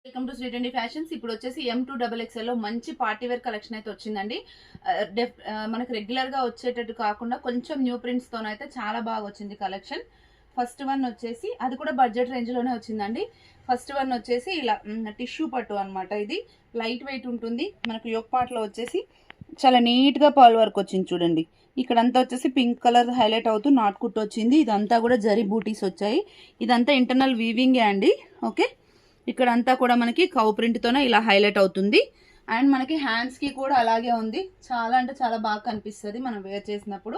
Welcome to Shri trendy fashions. ఇప్పుడు వచ్చేసి M2XXL లో మంచి పార్టీ వేర్ కలెక్షన్ అయితే వచ్చిందండి. మనకు రెగ్యులర్ గా వచ్చేటట్టు కాకుండా కొంచెం న్యూ ప్రింట్స్ తోనైతే చాలా బాగా వచ్చింది కలెక్షన్. ఫస్ట్ వన్ వచ్చేసి అది కూడా బడ్జెట్ రేంజ్ లోనే వచ్చిందండి. ఫస్ట్ వన్ వచ్చేసి ఇలా టిష్యూ పట్టు అనమాట. ఇది లైట్ వెయిట్ ఉంటుంది. మనకు యోక్ పార్ట్ లో వచ్చేసి చాలా నీట్ గా పర్ల్ వర్క్ వచ్చింది చూడండి. ఇక్కడంతా వచ్చేసి పింక్ కలర్ హైలైట్ అవుతూ నాట్ కుట్ వచ్చింది. ఇదంతా కూడా జరీ బూటీస్ వచ్చాయి. ఇదంతా ఇంటర్నల్ వీవింగే అండి. ఓకే, ఇక్కడంతా కూడా మనకి కౌ ప్రింట్తోనే ఇలా హైలైట్ అవుతుంది. అండ్ మనకి హ్యాండ్స్కి కూడా అలాగే ఉంది. చాలా అంటే చాలా బాగా కనిపిస్తుంది మనం వేర్ చేసినప్పుడు.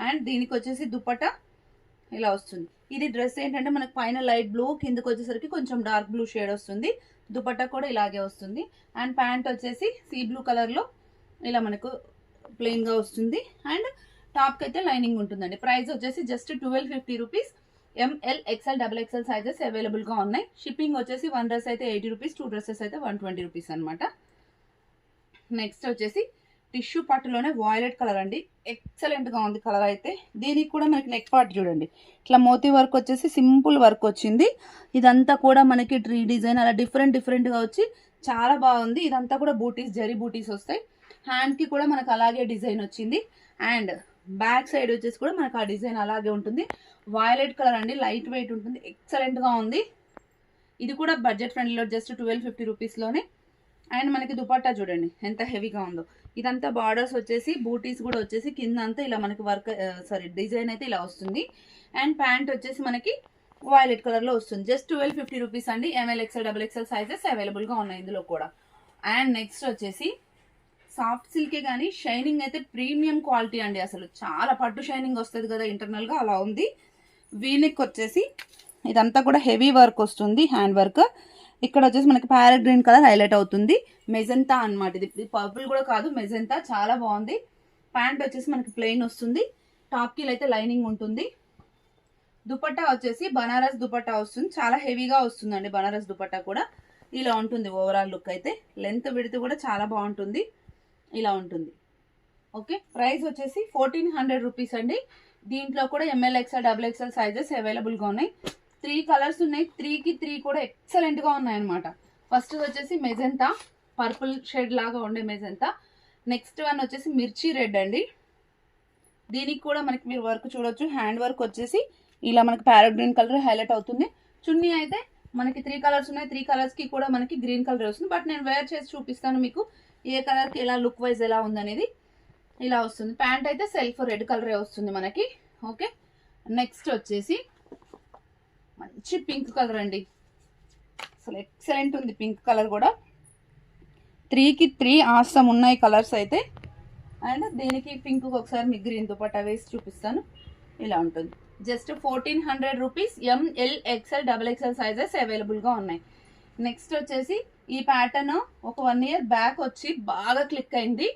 అండ్ దీనికి వచ్చేసి దుపట్టా ఇలా వస్తుంది. ఇది డ్రెస్ ఏంటంటే మనకి పైన లైట్ బ్లూ, కిందకి వచ్చేసరికి కొంచెం డార్క్ బ్లూ షేడ్ వస్తుంది. దుపట్టా కూడా ఇలాగే వస్తుంది. అండ్ ప్యాంట్ వచ్చేసి సీ బ్లూ కలర్లో ఇలా మనకు ప్లెయిన్గా వస్తుంది. అండ్ టాప్కి అయితే లైనింగ్ ఉంటుందండి. ప్రైస్ వచ్చేసి just 1250 rupees. ML XL XXL sizes అవైలబుల్గా ఉన్నాయి. షిప్పింగ్ వచ్చేసి 1 డ్రెస్ అయితే 80 రూపీస్, 2 డ్రెస్సెస్ అయితే 120 రూపీస్ అనమాట. నెక్స్ట్ వచ్చేసి టిష్యూ పట్టులోనే వాయిలెట్ కలర్ అండి. ఎక్సలెంట్గా ఉంది కలర్ అయితే. దీనికి కూడా మనకి నెక్ పార్ట్ చూడండి, ఇట్లా మోతీ వర్క్ వచ్చేసి సింపుల్ వర్క్ వచ్చింది. ఇదంతా కూడా మనకి ట్రీ డిజైన్ అలా డిఫరెంట్గా వచ్చి చాలా బాగుంది. ఇదంతా కూడా బూటీస్, జరీ బూటీస్ వస్తాయి. హ్యాండ్కి కూడా మనకు అలాగే డిజైన్ వచ్చింది. అండ్ బ్యాక్ సైడ్ వచ్చేసి కూడా మనకు ఆ డిజైన్ అలాగే ఉంటుంది. వాయిలెట్ కలర్ అండి, లైట్ వెయిట్ ఉంటుంది. ఎక్సలెంట్గా ఉంది. ఇది కూడా బడ్జెట్ ఫ్రెండ్లీలో జస్ట్ 1250 రూపీస్లోనే. అండ్ మనకి దుపట్టా చూడండి ఎంత హెవీగా ఉందో. ఇదంతా బార్డర్స్ వచ్చేసి బూటీస్ కూడా వచ్చేసి కింద అంతా ఇలా మనకి వర్క్ డిజైన్ అయితే ఇలా వస్తుంది. అండ్ ప్యాంట్ వచ్చేసి మనకి వాయిలెట్ కలర్లో వస్తుంది. జస్ట్ 1250 రూపీస్ అండి. ML XL XXL సైజెస్ అవైలబుల్గా ఉన్నాయి ఇందులో కూడా. అండ్ నెక్స్ట్ వచ్చేసి సాఫ్ట్ సిల్కే కానీ షైనింగ్ అయితే ప్రీమియం క్వాలిటీ అండి. అసలు చాలా పట్టు షైనింగ్ వస్తుంది కదా ఇంటర్నల్గా, అలా ఉంది. వీనెక్ వచ్చేసి ఇదంతా కూడా హెవీ వర్క్ వస్తుంది, హ్యాండ్ వర్క్. ఇక్కడ వచ్చేసి మనకి ప్యారెట్ గ్రీన్ కలర్ హైలైట్ అవుతుంది. మెజెంతా అనమాట. ఇది పర్పుల్ కూడా కాదు, మెజెంతా. చాలా బాగుంది. ప్యాంట్ వచ్చేసి మనకి ప్లెయిన్ వస్తుంది. టాప్కి అయితే లైనింగ్ ఉంటుంది. దుపట్టా వచ్చేసి బనారస్ దుపట్టా వస్తుంది. చాలా హెవీగా వస్తుందండి బనారస్ దుపట్టా కూడా. ఇలా ఉంటుంది ఓవరాల్ లుక్ అయితే. లెంత్ విడ్త్ కూడా చాలా బాగుంటుంది. ఇలా ఉంటుంది. ఓకే, ప్రైస్ వచ్చేసి 1400 రూపీస్ అండి. దీంట్లో కూడా ML XL XXL సైజెస్ అవైలబుల్గా ఉన్నాయి. 3 కలర్స్ ఉన్నాయి. 3కి 3 కూడా ఎక్సలెంట్గా ఉన్నాయన్నమాట. ఫస్ట్ వచ్చేసి మెజెంతా, పర్పుల్ షేడ్ లాగా ఉండే మెజెంతా. నెక్స్ట్ వన్ వచ్చేసి మిర్చి రెడ్ అండి. దీనికి కూడా మనకి మీరు వర్క్ చూడొచ్చు. హ్యాండ్ వర్క్ వచ్చేసి ఇలా మనకి ప్యారెట్ గ్రీన్ కలర్ హైలైట్ అవుతుంది. చున్నీ అయితే మనకి 3 కలర్స్ ఉన్నాయి. 3 కలర్స్కి కూడా మనకి గ్రీన్ కలర్ వస్తుంది. బట్ నేను వేర్ చేసి చూపిస్తాను మీకు ఏ కలర్కి ఎలా లుక్ వైజ్ ఎలా ఉందనేది. ఇలా వస్తుంది. ప్యాంట్ అయితే సెల్ఫ్ రెడ్ కలరే వస్తుంది మనకి. ఓకే, నెక్స్ట్ వచ్చేసి మంచి పింక్ కలర్ అండి. అసలు ఎక్సలెంట్ ఉంది పింక్ కలర్ కూడా. 3కి 3 ఆసం ఉన్నాయి కలర్స్ అయితే. అండ్ దీనికి పింక్ ఒకసారి మీకు గ్రీన్ దుపట్టా వేసి చూపిస్తాను. ఇలా ఉంటుంది. Just 1400 rupees. ML XL XXL sizes అవైలబుల్గా ఉన్నాయి. నెక్స్ట్ వచ్చేసి ఈ ప్యాటర్న్ ఒక 1 ఇయర్ బ్యాక్ వచ్చి బాగా క్లిక్ అయింది.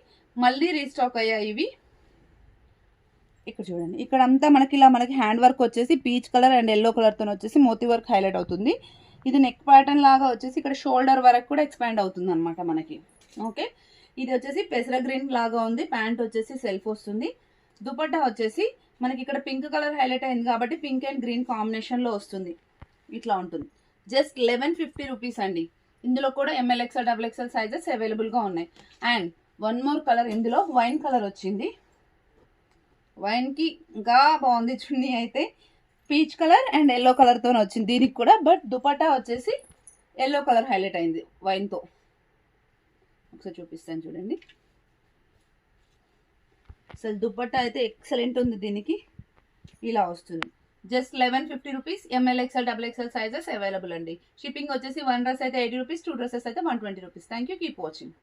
మళ్ళీ రీస్టాక్ అయ్యాయి ఇవి. ఇక్కడ చూడండి, ఇక్కడ అంతా మనకి ఇలా మనకి హ్యాండ్ వర్క్ వచ్చేసి పీచ్ కలర్ అండ్ ఎల్లో కలర్తో వచ్చేసి మోతీ వర్క్ హైలైట్ అవుతుంది. ఇది నెక్ ప్యాటర్న్ లాగా వచ్చేసి ఇక్కడ షోల్డర్ వరకు కూడా ఎక్స్పాండ్ అవుతుంది అనమాట మనకి. ఓకే, ఇది వచ్చేసి పెసర గ్రీన్ లాగా ఉంది. ప్యాంట్ వచ్చేసి సెల్ఫ్ వస్తుంది. దుపట్టా వచ్చేసి మనకి ఇక్కడ పింక్ కలర్ హైలైట్ అయింది కాబట్టి పింక్ అండ్ గ్రీన్ కాంబినేషన్లో వస్తుంది. ఇట్లా ఉంటుంది. జస్ట్ 1150 రూపీస్ అండి. ఇందులో కూడా ML XL XXL సైజెస్ అవైలబుల్గా ఉన్నాయి. అండ్ వన్ మోర్ కలర్, ఇందులో వైన్ కలర్ వచ్చింది. వైన్కి ఇంకా బాగుంది చున్నీ అయితే. పీచ్ కలర్ అండ్ ఎల్లో కలర్తో వచ్చింది దీనికి కూడా. బట్ దుపట్టా వచ్చేసి ఎల్లో కలర్ హైలైట్ అయింది వైన్తో. ఒకసారి చూపిస్తాను చూడండి. అసలు దుపట్టా అయితే ఎక్సలెంట్ ఉంది దీనికి. ఇలా వస్తుంది. Just 1150 rupees. ML XL XXL sizes available అండి. షిప్పింగ్ వచ్చేసి 1 డ్రెస్ అయితే 80 రూపీస్, 2 డ్రెస్సెస్ అయితే 120 rupees. Thank you. Keep watching.